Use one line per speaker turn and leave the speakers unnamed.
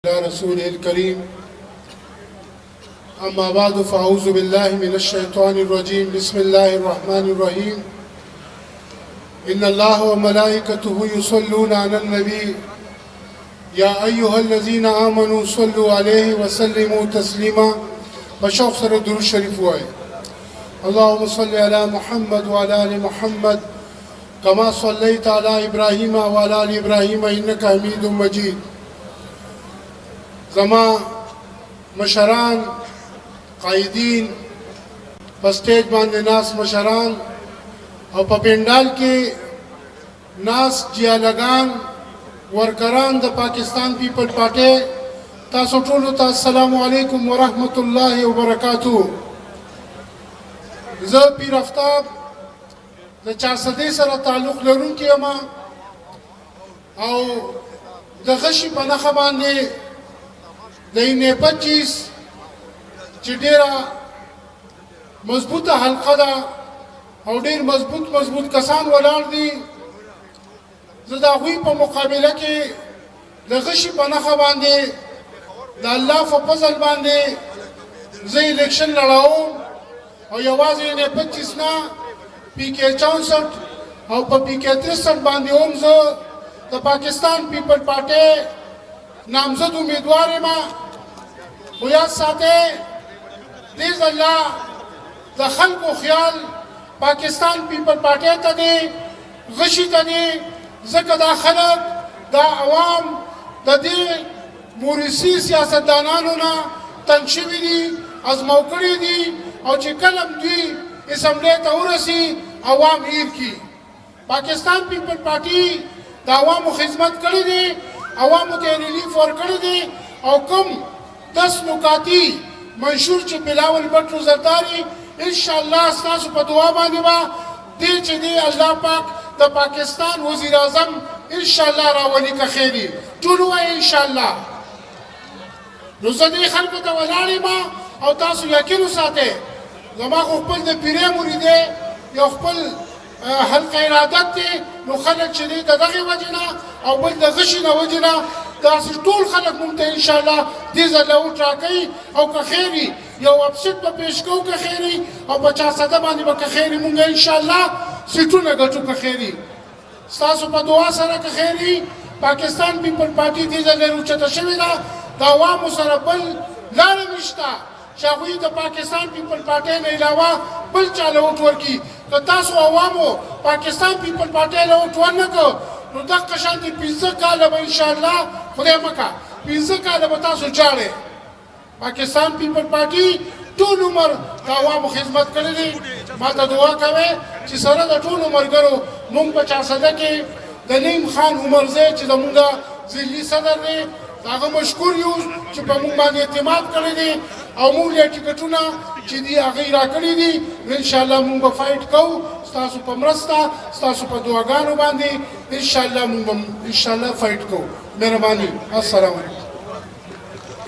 على رسوله الكريم أما بعد فأعوذ بالله من الشيطان الرجيم بسم الله الرحمن الرحيم إن الله وملائكته يصلون على النبي يا أيها الذين آمنوا صلوا عليه وسلموا تسليما بشوق سر درود شریف وای اللهم صل على محمد وعلى آل محمد كما صليت على إبراهيم وعلى آل إبراهيم إنك حميد مجيد زما مشران قائدین په سټیج باندې ناس مشران او په پندال کې ناس جیالګان ورکران د پاکستان پیپل پارټي تاسو ټول ته السلام علیکم ورحمت الله وبرکاتہ. زه پیر افتاب د 400 سره تعلق لرونکی یم او د غشي په نخښه باندې د 25 چې ډیره مضبوطه حلقه ده او ډیر مضبوط کسان ولاړ دي. زه د هغوی په مقابله کې د غشي په نښه باندې د الله په فضل باندې زه الیکشن لړوم او یوازې 25 نه پی کې 64 او په پی کې 63 باندې هم زه د پاکستان پیپل پارټي نامزد امیدوار یم. خو یاد ساتئ دې ځله د خلکو خیال پاکستان پیپل پارټي ته دی، غشي ته دی، ځکه دا خلک دا عوام د دې مورثي سیاستدانانو نه تنګ شوي دي، ازمو کړي دي او چې کله دوی اسمبلۍ ته ورسي عوام هیر کړي. پاکستان پیپل پارټي د عوامو خدمت کړی دی، عوامو ته ریلیف ورکړی دی او کوم 10 نکاتی منشور چې بلاول بټو زرداری انشاءالله ستاسو په دعا باندې به دی چې دی الله پاک د پاکستان وزیر اعظم انشاءالله راولي که خیري ټول وایي انشاءالله. نو زه دې خلکو ته ولاړ یم او تاسو یقین وساتئ زما خو خپل د پیرې مرید دی، یو خپل حلقه ارادت دی، نو خلک چې دی د دغې وجې نه او بل د غشي نه وجې نه داسې ټول خلک مونږ ته انشاءالله دې ځله ووټ راکوي او که خیري یو اپسیټ به پیش کوو که خیري او په 400 باندې به که خیري مونږ انشاءالله سیټونه ګټو که خیري. ستاسو په دعا سره که خیري پاکستان پیپل پارټي دې ځله راوچته شوې ده، د عوامو سره بل لاره نشته چې هغوی د پاکستان پیپل پارټي نه علاوه بل چا له ووټ ورکړي. که تاسو عوامو پاکستان پیپل پارټي له ووټ ونه کړو نو دغه شانتې 15 کاله به انشاءالله خدای مکه 15 کاله به تاسو جاړئ. پاکستان پیپل پارټي ټول عمر د عوامو خدمت کړی دی. ما ته دعا کوئ چې سره د ټولو ملګرو مونږ په 400 کې د نعیم خان عمرزی چې زمونږ ضلعي صدر دی د هغه مشکور یو چې په مونږ باندې اعتماد کړی دی او مونږ یې ټکټونه چې دي هغې راکړي دي. انشاءالله مونږ به فایټ کوو ستاسو په مرسته، ستاسو په دعاګانو باندې انشاءالله مونږ به انشاءالله فایټ کوو. مهرباني. السلام علیکم.